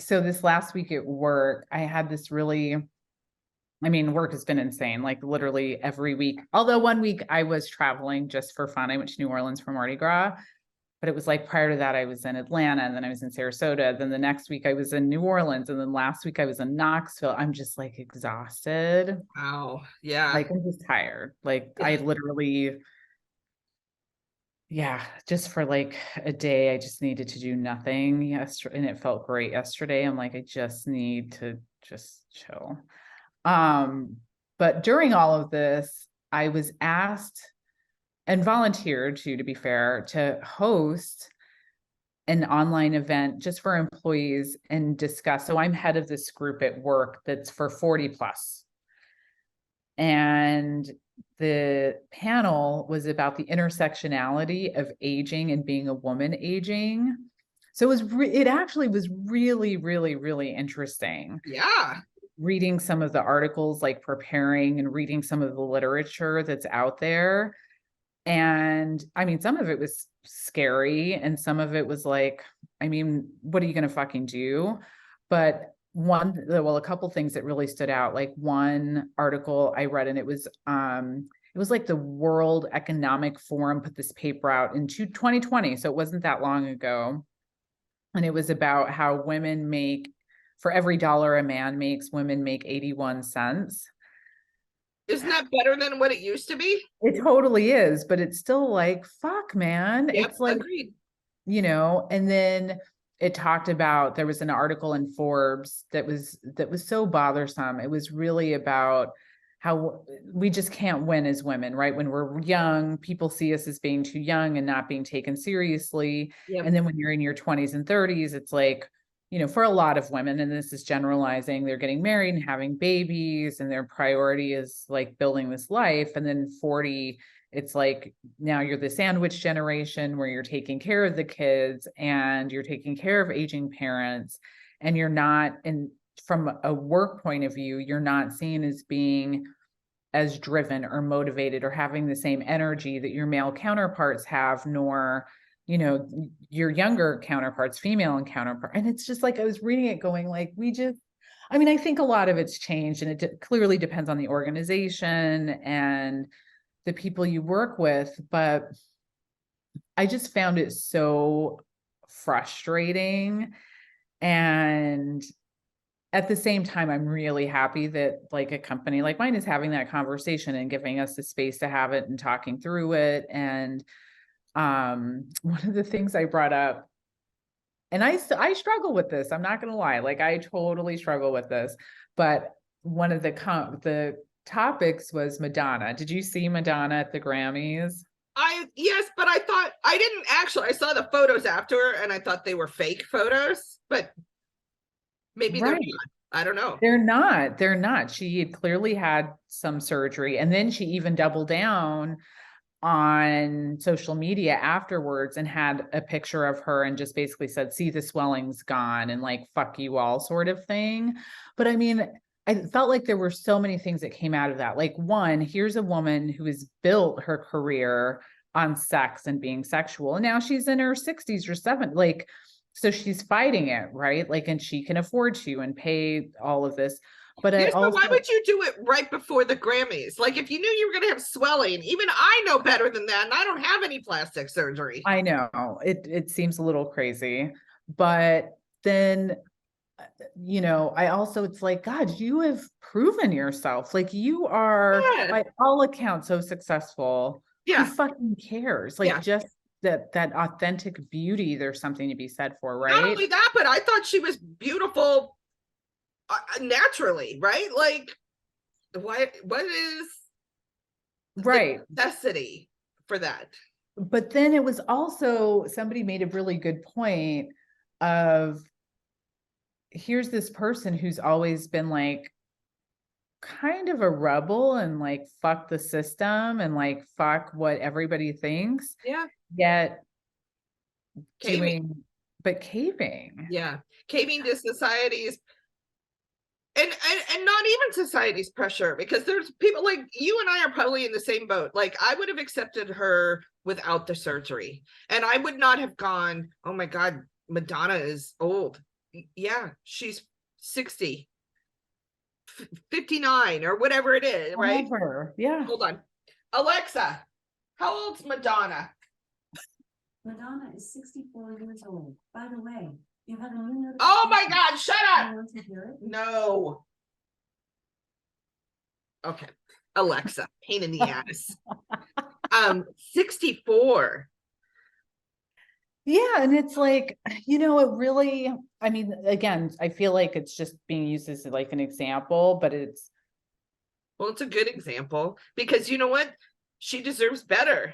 So this last week at work, I had this really, I mean, work has been insane, like literally every week. Although one week I was traveling just for fun. I went to New Orleans for Mardi Gras, but it was like prior to that, I was in Atlanta and then I was in Sarasota. Then the next week I was in New Orleans. And then last week I was in Knoxville. I'm just like exhausted. Wow. Yeah. Like I'm just tired. Like I literally, yeah, just for like a day, I just needed to do nothing yesterday. And it felt great yesterday. I'm like, I just need to just chill. Um, but during all of this, I was asked and volunteered to be fair, to host an online event just for employees and discuss. So I'm head of this group at work that's for 40 plus. And the panel was about the intersectionality of aging and being a woman aging. So it actually was really, really, really interesting. Yeah. Reading some of the articles, like preparing and reading some of the literature that's out there. And I mean, some of it was scary and some of it was like, I mean, what are you going to fucking do? But a couple things that really stood out. Like one article I read, and it was like the World Economic Forum put this paper out in 2020. So it wasn't that long ago. And it was about how women make, for every dollar a man makes, women make 81 cents. Isn't that better than what it used to be? It totally is, but it's still like, fuck, man. Yep. It's like, Agreed. and then it talked about, there was an article in Forbes that was so bothersome. It was really about how we just can't win as women, right? When we're young, people see us as being too young and not being taken seriously. Yep. And then when you're in your 20s and 30s, it's like, for a lot of women, and this is generalizing, they're getting married and having babies, and their priority is like building this life. And then 40, it's like now you're the sandwich generation where you're taking care of the kids and you're taking care of aging parents, and you're not, and from a work point of view, you're not seen as being as driven or motivated or having the same energy that your male counterparts have, nor your younger counterparts, female and counterpart. And it's just like, I was reading it going like, I mean, I think a lot of it's changed, and it clearly depends on the organization and the people you work with, but I just found it so frustrating. And at the same time, I'm really happy that like a company like mine is having that conversation and giving us the space to have it and talking through it. And one of the things I brought up, and I struggle with this, I'm not going to lie, like I totally struggle with this, but one of the topics was Madonna. Did you see Madonna at the Grammys? Yes, but I didn't actually. I saw the photos after and I thought they were fake photos, but maybe they're Right. not. I don't know. They're not. She had clearly had some surgery, and then she even doubled down on social media afterwards and had a picture of her and just basically said, see, the swelling's gone, and like, fuck you all sort of thing. But I mean, I felt like there were so many things that came out of that. Like, one, here's a woman who has built her career on sex and being sexual, and now she's in her 60s or 70s. Like, so she's fighting it, right? Like, and she can afford to and pay all of this. But Yes, but why would you do it right before the Grammys? Like, if you knew you were going to have swelling, even I know better than that, and I don't have any plastic surgery. I know it seems a little crazy, but then, I also, it's like, God, you have proven yourself. Like, you are, Yeah. by all accounts, so successful. Who Yeah. fucking cares? Like, Yeah. just that authentic beauty, there's something to be said for, Not right? only that, but I thought she was beautiful naturally, right? Like, what is Right. the necessity for that? But then it was also, somebody made a really good point of, here's this person who's always been like kind of a rebel and like fuck the system and like fuck what everybody thinks, Yeah. yet Caving. caving. Yeah. Caving to society's and not even society's pressure, because there's people like you and I are probably in the same boat. Like, I would have accepted her without the surgery, and I would not have gone, oh my God, Madonna is old. Yeah, she's 60, 59 or whatever it is, right? Whatever. Yeah. Hold on. Alexa, how old's Madonna? Madonna is 64 years old. By the way, you have a new Oh my notification. God, shut Do up. you want to hear it? No. Okay. Alexa, pain in the ass. 64. Yeah. And it's like, it really, I mean, again, I feel like it's just being used as like an example, but Well, it's a good example because you know what? She deserves better.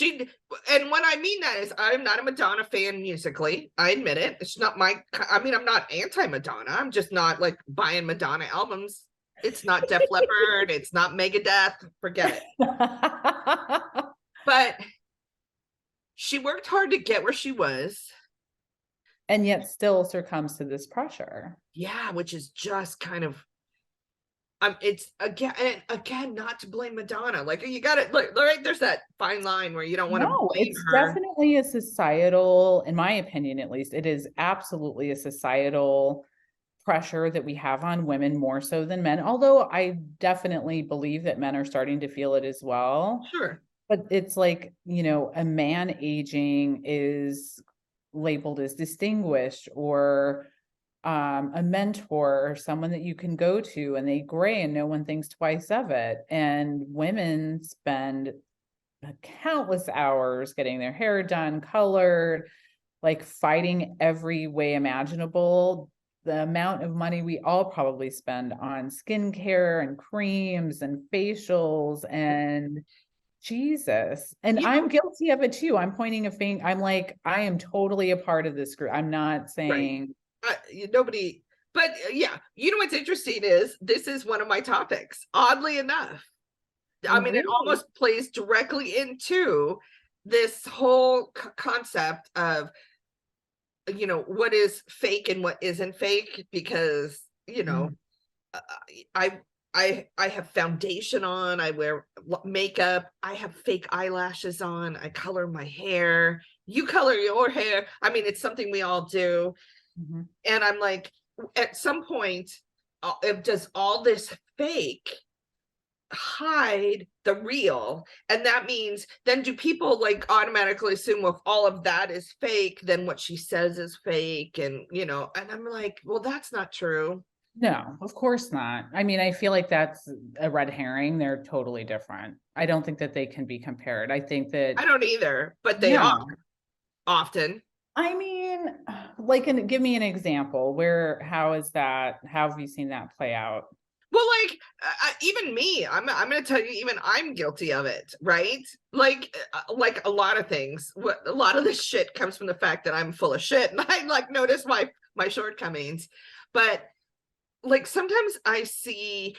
And what I mean that is I'm not a Madonna fan musically. I admit it. It's not I mean, I'm not anti-Madonna. I'm just not like buying Madonna albums. It's not Def Leppard. It's not Megadeth. Forget it. But she worked hard to get where she was. and yet still succumbs to this pressure. Yeah, which is just kind of it's again not to blame Madonna. Like you got to look right. There's that fine line where you don't want to No, blame it's her. definitely a societal, in my opinion, at least, it is absolutely a societal pressure that we have on women more so than men. Although I definitely believe that men are starting to feel it as well. Sure. But it's like, a man aging is labeled as distinguished or a mentor or someone that you can go to, and they gray and no one thinks twice of it. And women spend countless hours getting their hair done, colored, like fighting every way imaginable. The amount of money we all probably spend on skincare and creams and facials and Jesus. And I'm guilty of it too. I'm pointing a finger. I'm like, I am totally a part of this group. I'm not saying nobody, but yeah, you know what's interesting is this is one of my topics, oddly enough. I mean, it almost plays directly into this whole concept of, what is fake and what isn't fake, because, I have foundation on, I wear makeup, I have fake eyelashes on, I color my hair, you color your hair. I mean, it's something we all do. Mhm. And I'm like, at some point, does all this fake hide the real? And that means then do people like automatically assume, well, if all of that is fake, then what she says is fake? And and I'm like, well, that's not true. No, of course not. I mean, I feel like that's a red herring. They're totally different. I don't think that they can be compared. I think that I don't either, but they are often. I mean, give me an example. How have you seen that play out? Well, like even me, I'm going to tell you, even I'm guilty of it, right? Like a lot of things. A lot of this shit comes from the fact that I'm full of shit, and I like notice my shortcomings. But like sometimes I see,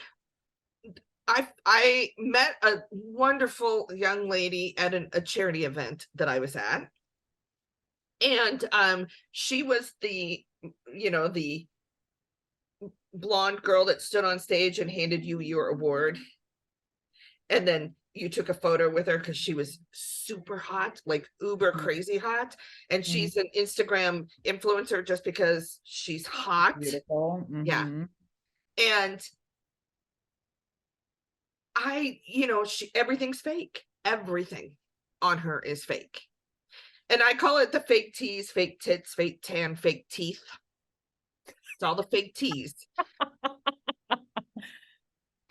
I met a wonderful young lady at a charity event that I was at, and she was the blonde girl that stood on stage and handed you your award, and then you took a photo with her because she was super hot, like uber crazy hot, and she's an Instagram influencer just because she's hot. Beautiful. Yeah. And everything's fake. Everything on her is fake. And I call it the fake tease, fake tits, fake tan, fake teeth. It's all the fake tease.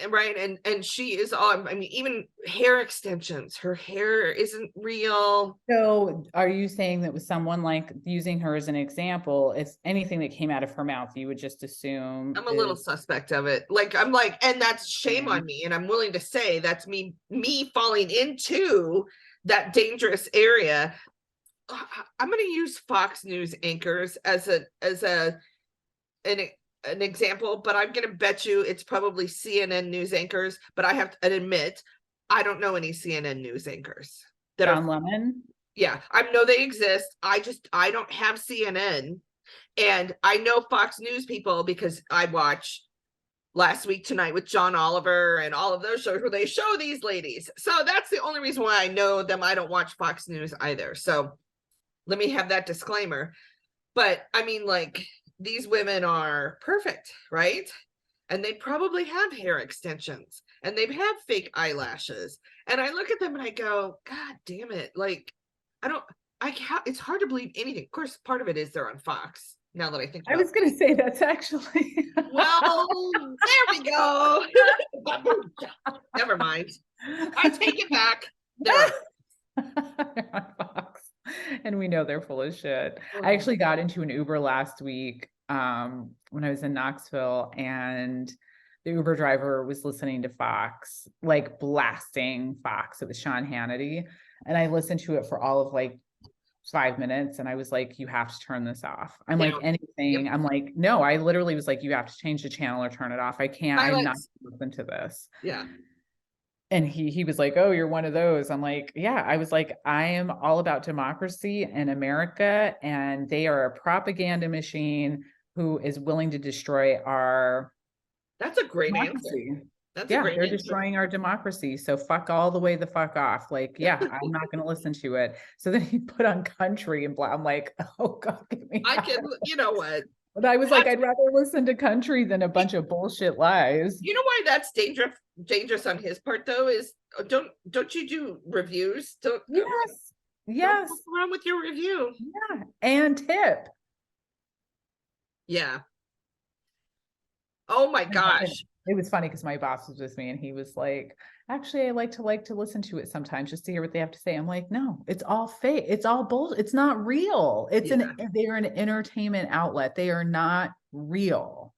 Right. And she is on, I mean, even hair extensions, her hair isn't real. So are you saying that with someone like using her as an example, if anything that came out of her mouth, you would just assume I'm a little suspect of it. Like, I'm like, and that's shame on me. And I'm willing to say that's me falling into that dangerous area. I'm going to use Fox News anchors as an example, but I'm going to bet you it's probably CNN news anchors. But I have to admit, I don't know any CNN news anchors that John Lemon. Yeah, I know they exist. I don't have CNN, and I know Fox News people because I watch Last Week Tonight with John Oliver and all of those shows where they show these ladies. So that's the only reason why I know them. I don't watch Fox News either. So let me have that disclaimer. But I mean, like, these women are perfect, right? And they probably have hair extensions and they have fake eyelashes. And I look at them and I go, God damn it. Like, it's hard to believe anything. Of course, part of it is they're on Fox. Now that I think I about was going to say that's actually. well, there we go. Never mind. I take it back. They're on. They're on Fox. And we know they're full of shit. I actually got into an Uber last week when I was in Knoxville, and the Uber driver was listening to Fox, like blasting Fox. It was Sean Hannity. And I listened to it for all of like 5 minutes, and I was like, you have to turn this off. I'm like, anything. I'm like, no, I literally was like, you have to change the channel or turn it off. I can't, I'm not gonna listen to this. Yeah. And he was like, oh, you're one of those. I'm like, yeah. I was like, I am all about democracy in America, and they are a propaganda machine who is willing to destroy our That's a great democracy. answer. That's Yeah, a great they're answer. destroying our democracy. So fuck all the way the fuck off. Like, yeah, I'm not going to listen to it. So then he put on country and I'm like, oh God, get me I out. can, you know what? But I was like, I'd rather listen to country than a bunch of bullshit lies. You know why that's dangerous on his part though, is don't you do reviews? Yes. Don't fuck around with your review. Yeah. And tip. Yeah. Oh my gosh. It was funny because my boss was with me and he was like, actually, I like to listen to it sometimes just to hear what they have to say. I'm like, no, it's all fake. It's all bullshit. It's not real. They're an entertainment outlet. They are not real.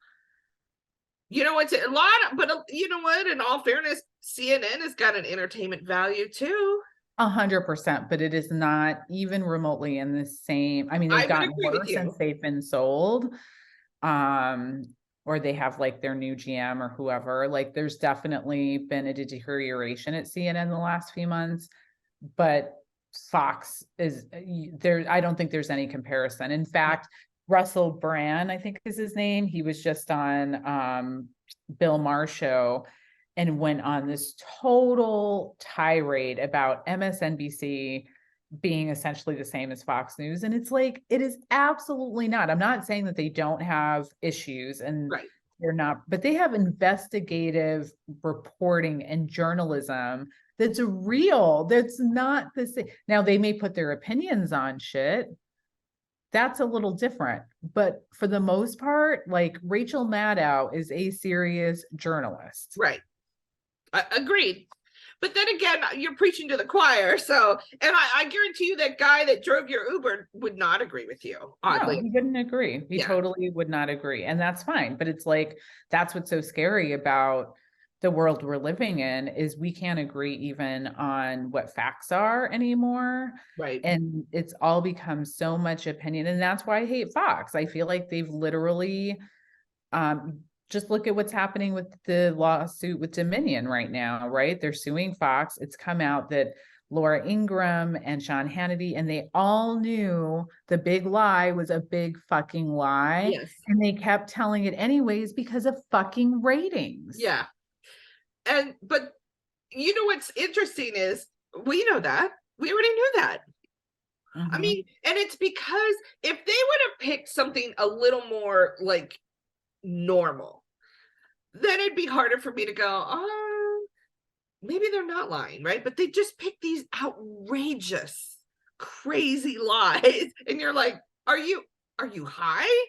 You know, it's a lot, but you know what? In all fairness, CNN has got an entertainment value too. 100%, but it is not even remotely in the same. I mean, they've gotten worse since they've been sold. Or they have like their new GM or whoever. Like there's definitely been a deterioration at CNN in the last few months, but Fox is there. I don't think there's any comparison. In fact, Russell Brand, I think is his name. He was just on Bill Maher show and went on this total tirade about MSNBC being essentially the same as Fox News. And it's like, it is absolutely not. I'm not saying that they don't have issues and they're not, but they have investigative reporting and journalism that's real. That's not the same. Now they may put their opinions on shit. That's a little different. But for the most part, like Rachel Maddow is a serious journalist. Right. Agreed. But then again, you're preaching to the choir. So, and I guarantee you that guy that drove your Uber would not agree with you. Oddly. No, he wouldn't agree. He totally would not agree. And that's fine. But it's like, that's what's so scary about the world we're living in is we can't agree even on what facts are anymore. Right. And it's all become so much opinion. And that's why I hate Fox. I feel like they've literally, just look at what's happening with the lawsuit with Dominion right now, right? They're suing Fox. It's come out that Laura Ingraham and Sean Hannity, and they all knew the big lie was a big fucking lie. Yes. And they kept telling it anyways because of fucking ratings. Yeah. But you know what's interesting is we know that. We already knew that. I mean, and it's because if they would have picked something a little more like normal, then it'd be harder for me to go, oh, maybe they're not lying, right? But they just pick these outrageous, crazy lies. And you're like, are you high?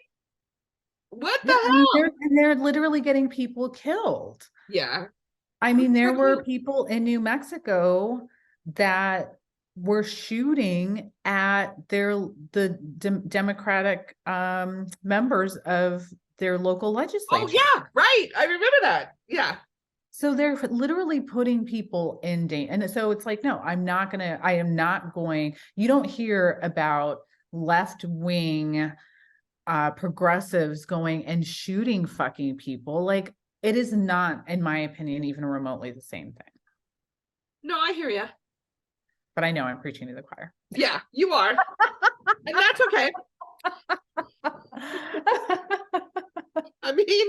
What the hell? And they're literally getting people killed. Yeah. I mean, there were people in New Mexico that were shooting at the Democratic members of their local legislature. Oh yeah, right. I remember that. Yeah. So they're literally putting people in danger. And so it's like, no, I am not going, you don't hear about left-wing progressives going and shooting fucking people. Like it is not, in my opinion, even remotely the same thing. No, I hear you. But I know I'm preaching to the choir. Yeah, you are. And that's okay. I mean,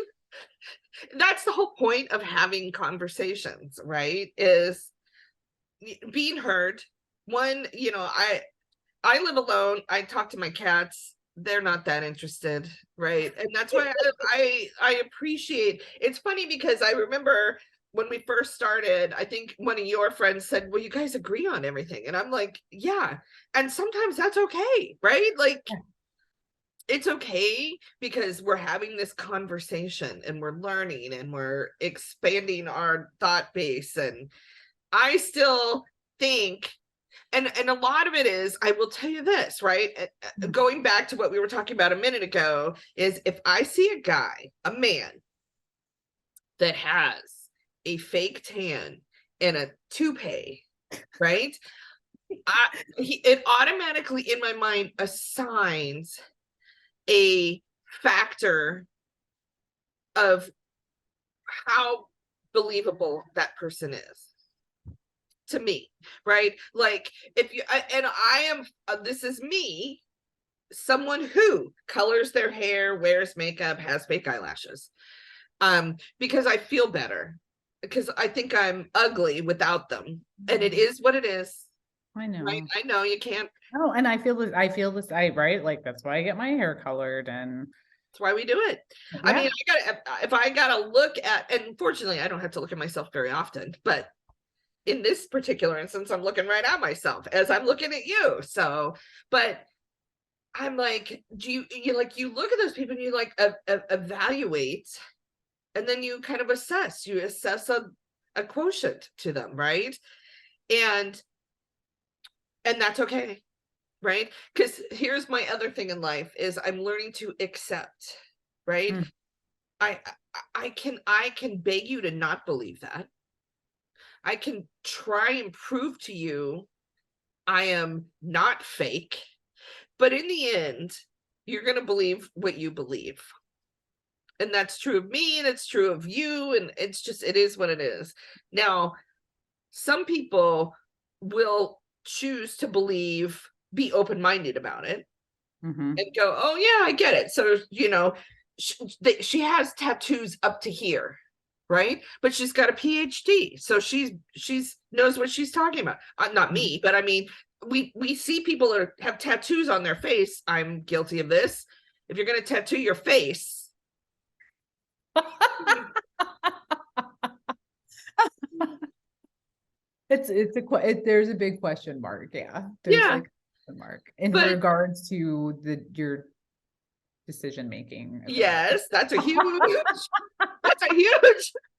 that's the whole point of having conversations, right? Is being heard. One, you know, I live alone. I talk to my cats they're not that interested, right? And that's why I appreciate. It's funny because I remember when we first started, I think one of your friends said, well, you guys agree on everything, and I'm like, yeah. And sometimes that's okay, right? Like, Yeah. it's okay because we're having this conversation and we're learning and we're expanding our thought base. And I still think, and a lot of it is, I will tell you this, right? Going back to what we were talking about a minute ago, is if I see a guy, a man that has a fake tan and a toupee, right? It automatically in my mind assigns a factor of how believable that person is to me, right? Like, if you and I am this is me, someone who colors their hair, wears makeup, has fake eyelashes, because I feel better, because I think I'm ugly without them, and it is what it is, I know. right? I know you can't. Oh, and I feel this, right? Like, that's why I get my hair colored, and That's why we do it. I mean, if I gotta look at, and fortunately I don't have to look at myself very often, but in this particular instance, I'm looking right at myself as I'm looking at you. So, but I'm like, do you like, you look at those people and you like evaluate, and then you kind of assess, a quotient to them, right? And that's okay, right? Because here's my other thing in life is I'm learning to accept, right? Mm. I can beg you to not believe that. I can try and prove to you I am not fake, but in the end, you're going to believe what you believe. And that's true of me, and it's true of you, and it's just, it is what it is. Now, some people will choose to believe, be open-minded about it, Mhm. and go, oh yeah, I get it. So, she has tattoos up to here, right? But she's got a PhD, so she's knows what she's talking about. Not me, but I mean, we see people that have tattoos on their face. I'm guilty of this. If you're going to tattoo your face, There's a big question mark. Yeah, there's yeah, like a question mark in but regards to your decision making. yes, that's a huge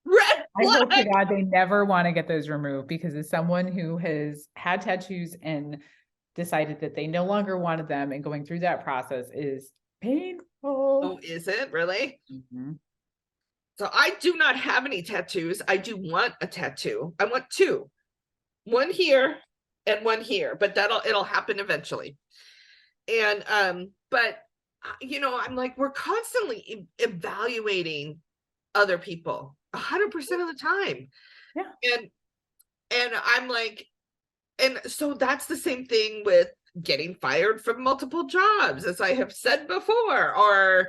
red I hope to flag. God they never want to get those removed, because as someone who has had tattoos and decided that they no longer wanted them, and going through that process is painful. Oh, is it really? Mhm. So I do not have any tattoos. I do want a tattoo. I want two. One here and one here, but it'll happen eventually. And but I'm like, we're constantly evaluating other people 100% of the time. Yeah. And I'm like, and so that's the same thing with getting fired from multiple jobs, as I have said before, or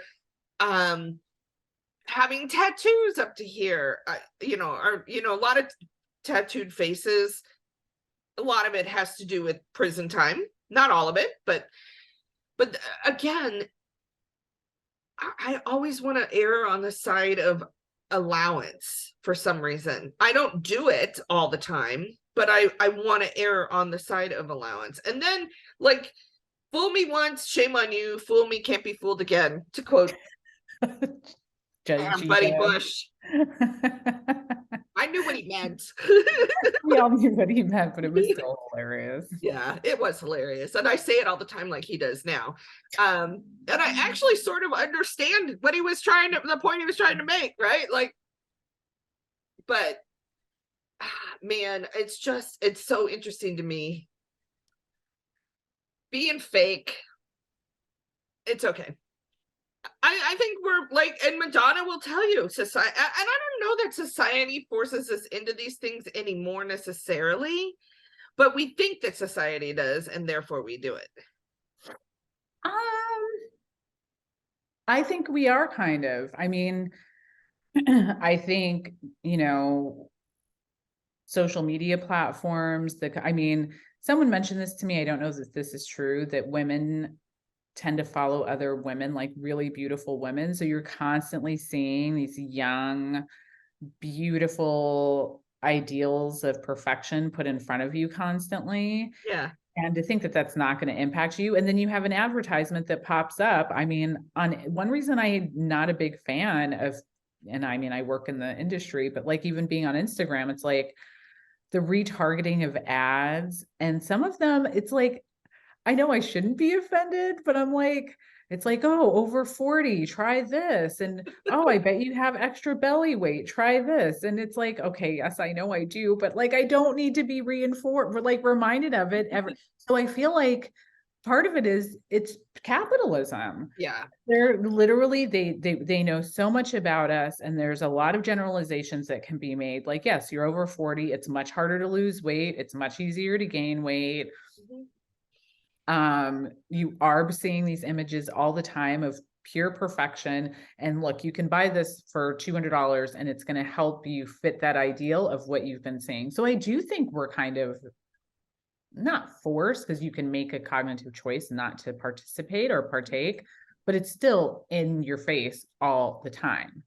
having tattoos up to here, or a lot of tattooed faces. A lot of it has to do with prison time, not all of it, but again, I always want to err on the side of allowance for some reason. I don't do it all the time, but I want to err on the side of allowance. And then, like, fool me once, shame on you. Fool me, can't be fooled again, to quote Buddy Bush. I knew what he meant. We all knew what he meant, but it was still hilarious. Yeah, it was hilarious. And I say it all the time like he does now. And I actually sort of understand what he was the point he was trying to make, right? Like, but man, it's so interesting to me. Being fake, it's okay. I think we're like, and Madonna will tell you, society, and I don't know that society forces us into these things anymore necessarily, but we think that society does, and therefore we do it. I think we are kind of. I mean, I think, social media platforms, someone mentioned this to me. I don't know if this is true, that women tend to follow other women, like really beautiful women. So you're constantly seeing these young, beautiful ideals of perfection put in front of you constantly. Yeah. And to think that that's not going to impact you. And then you have an advertisement that pops up. I mean, on one reason I'm not a big fan of, and I mean, I work in the industry, but like even being on Instagram, it's like the retargeting of ads. And some of them, it's like, I know I shouldn't be offended, but I'm like, it's like, oh, over 40, try this. And oh, I bet you have extra belly weight, try this. And it's like, okay, yes, I know I do, but like, I don't need to be reinforced, like reminded of it ever. So I feel like part of it is it's capitalism. Yeah. They're literally, they know so much about us, and there's a lot of generalizations that can be made. Like, yes, you're over 40, it's much harder to lose weight, it's much easier to gain weight. You are seeing these images all the time of pure perfection, and look, you can buy this for $200 and it's going to help you fit that ideal of what you've been seeing. So I do think we're kind of not forced, because you can make a cognitive choice not to participate or partake, but it's still in your face all the time.